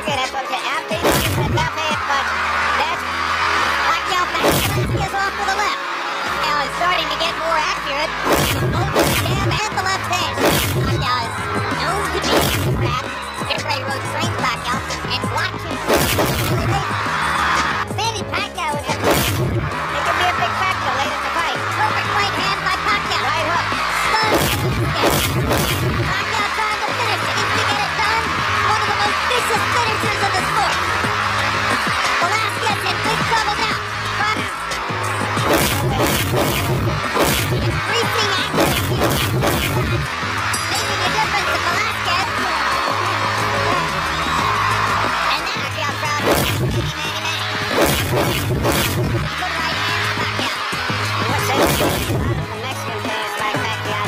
Okay, that's what I'm saying. After you said that man, but that's Pacquiao back is off to the left. Now it's starting to get more accurate. Both the jab and the left hand. Pacquiao is known to be a crap. Everybody wrote straight Pacquiao and watch him. Manny Pacquiao is it could be a big factor late in the fight. Perfect right hand by Pacquiao. Right hook. Pacquiao trying to finish it. He's to get it done. One of the most vicious finishers of the sport. Velasquez in big trouble now. Increasing accuracy. Making a difference to Velasquez. And now Pacquiao crowd. Good right hand to Pacquiao. What's that? The Mexican fans like Pacquiao.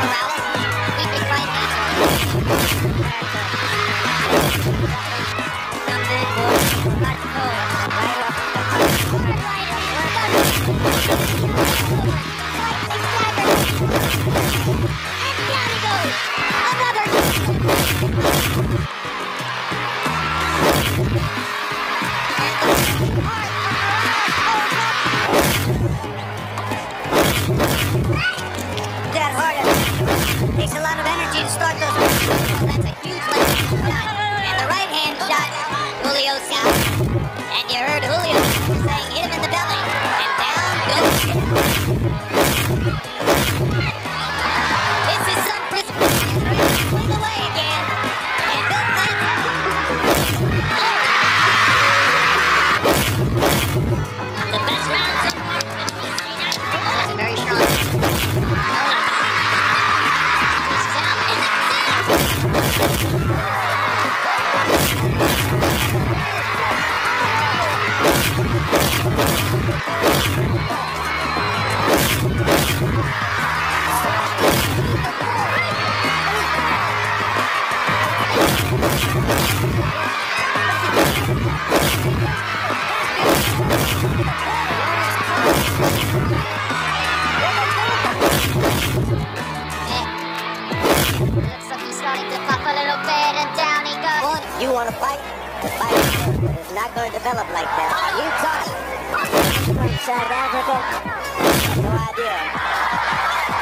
Morales, we can fight that. Some big boy. Let's go. Right up. And down he goes. Another. That hard. Takes a lot of energy to start those. That's a huge left shot. And the right hand shot, Julio South. And you heard Julio saying hit him in the belly. And down goes. This is some swing away again. And Bill Clinton. The best rounds of that's a very strong. This is out and that's it. Looks like he's starting to pop a little bit and down he goes. You want to fight? The fight is not going to develop like that. You talk from South Africa? No idea.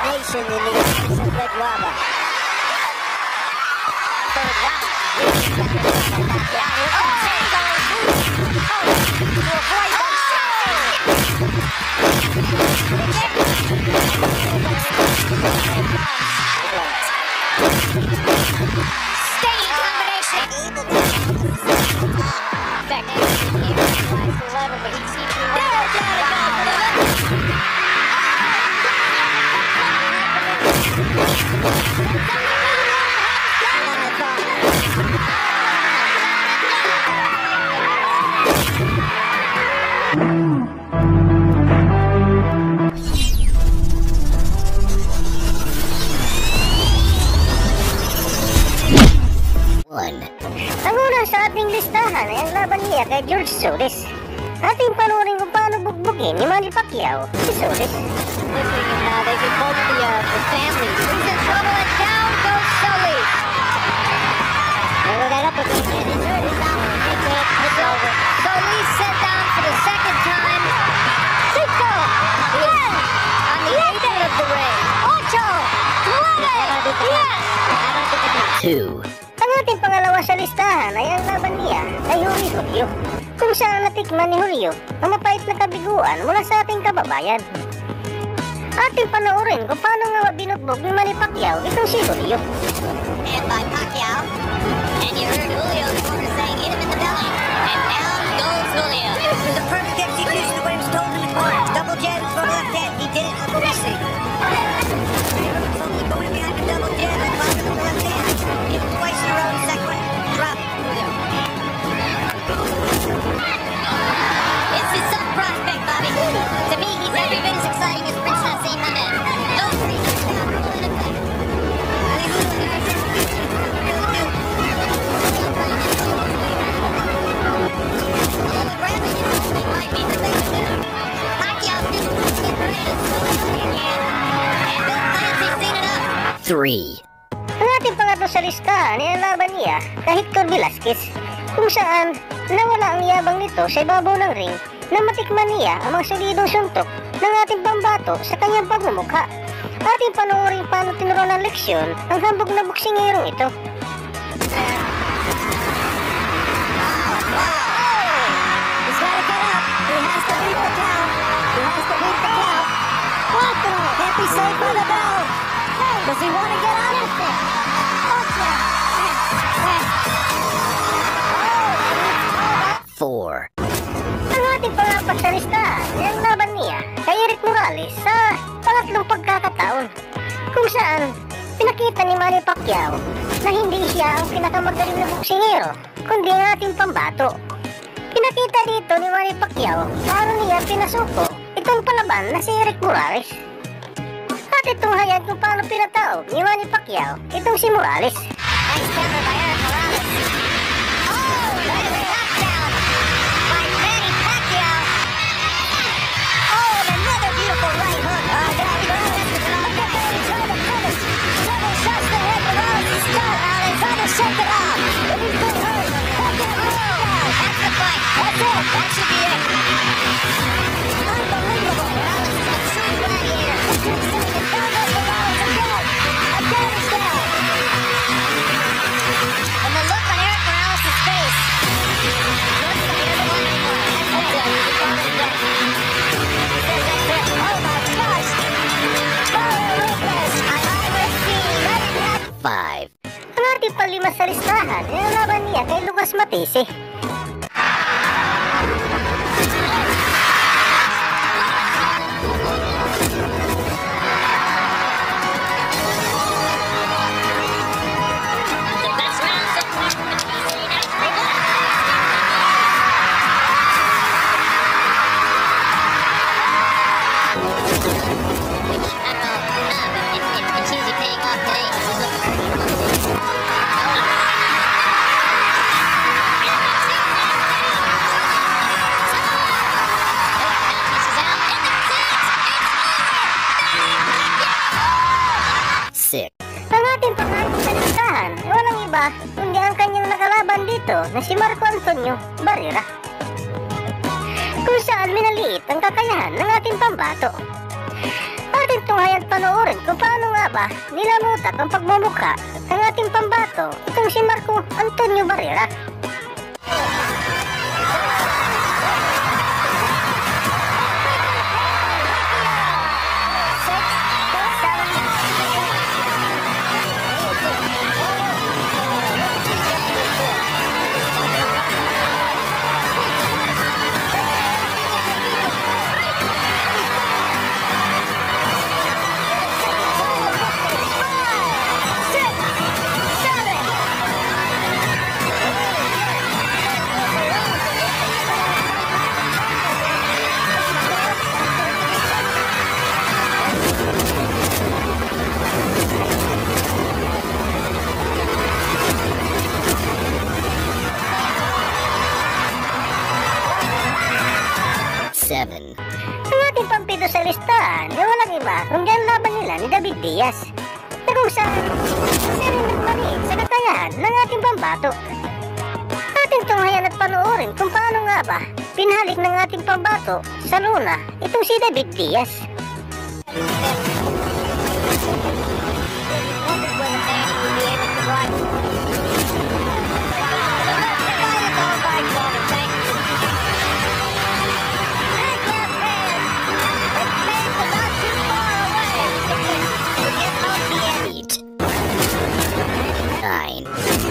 Nation in the essence of red lava. Third round. Staying combination. Back there. But he seems to Ang una sa ating listahan ay ang laban niya kay George Solis. Ating panurin kung paano bugbugin ni Manny Pacquiao si Solis. They can both the family. He's in trouble and down goes Solis. Solis sent down for the second time. Cinco. Yes. On the apron of the ring. Ocho. 2. Ang ating pangalawa sa listahan ay ang laban niya kay Julio, kung saan natikman ni Julio ang mapait na kabiguan mula sa ating kababayan. Ating panoorin kung paano nga binugbog ni Manny Pacquiao itong si Julio. And by Pacquiao, and you heard Julio's corner saying hit him in the belly, and down goes Julio. It was a perfect execution of what he was told in the corner. Double jab from left hand, he did it effortlessly. Going behind the double jab and popping with the left hand. Hit him twice in a row, the second one, drop Julio. This is some prospect, Bobby. To me, he's every bit as exciting as Princess Jimenez. No reason to have rule in effect. Pacquiao 3. Ang ating sa listahan ay ang laban niya kay Hector Velasquez, kung saan nawala ang yabang nito sa ibabaw ng ring na matikman niya ang mga solidong suntok ng ating pambato sa kanyang pagmumukha. Ating panoorin paano tinuruan ng leksyon ang hambog na boksingerong ito. Can't be saved by the bell. Does he want to get on it? Four. Ang ating pangapat sa listahan ay ang laban niya kay Erik Morales sa pangatlong pagkakataon, kung saan pinakita ni Manny Pacquiao na hindi siya ang pinakamagaling na boksingero, kundi ang ating pambato. Pinakita dito ni Manny Pacquiao paano niya pinasuko itong palaban na si Erik Morales. At itong hayag kung paano pinatao ni Manny Pacquiao itong si Morales. Nice counter by Erik Morales. Oh, that is a knockdown by Manny Pacquiao. Oh, and another beautiful right hook. He's trying to finish. Several shots to head. Morales is done. They're trying to shake it off. He's been hurt. That's the fight. That's it. That should be it. Unbelievable. Morales is a true gladiator. And the look on Erik Morales' face. Looks like he doesn't want anymore. He's calling it dead. He says that's it. Oh my gosh. Mario Lopez. I've never seen that. Five. Ang ating palima sa listahan ay ang laban niya kay Lucas Matisse. Ang ating pangalan sa listahan ay walang iba kundi ang kanyang nakalaban dito na si Marco Antonio Barrera, kung saan minaliit ang kakayahan ng ating pambato. Ating tunghayan panoorin kung paano nga ba nilamutak ang pagmumukha ng ating pambato itong si Marco Antonio Barrera. Ang ating pampito sa listahan ay walang iba kundi ang laban nila ni David Diaz, na kung saan siya rin nagmaliit sa kakayahan ng ating pambato. Ating tunghayan at panoorin kung paano nga ba pinhalik ng ating pambato sa luna itong si David Diaz.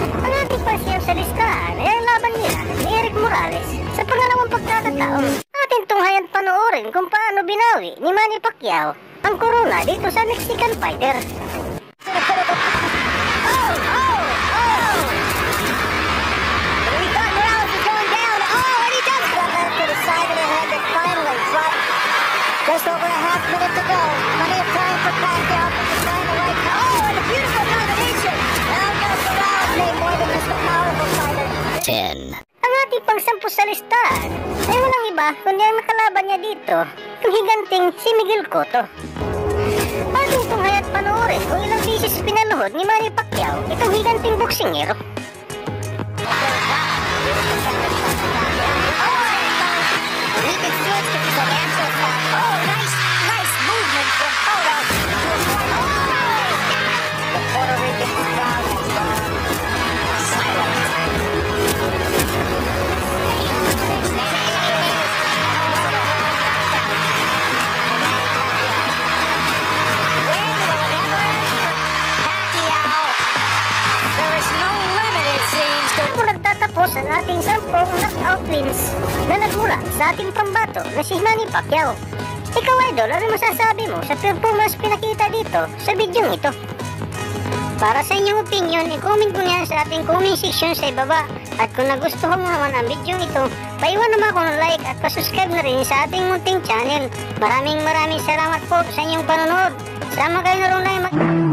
Ang ating pasiyang sa listahan ay ang laban nila ni Erik Morales sa pangalawang pagkakataon. Ating tunghayan panoorin kung paano binawi ni Manny Pacquiao ang corona dito sa Mexican fighter. Just over a half minute to go. Plenty of time for Pacquiao to find the right. Oh, and a beautiful combination. Now goes Morales made more than just a powerful fighter. 10. Ang ating pang-sampu sa listahan ay walang iba kundi ang nakalaban niya dito, ang higanting si Miguel Cotto. Ating tunghayan panoorin kung ilang beses pinaluhod tuhod ni Manny Pacquiao, itong higanting boksingero. Tapos ang ating 10 knockout wins na nagmula sa ating pambato na si Manny Pacquiao. Ikaw, idol, ano masasabi mo sa performance pinakita dito sa video ito? Para sa inyong opinion, i-comment mo yan sa ating comment section sa ibaba. At kung nagustuhan mo naman ang video ito, paiwan naman ako ng like at pasubscribe na rin sa ating munting channel. Maraming salamat po sa inyong panonood. Sama kayo na rin na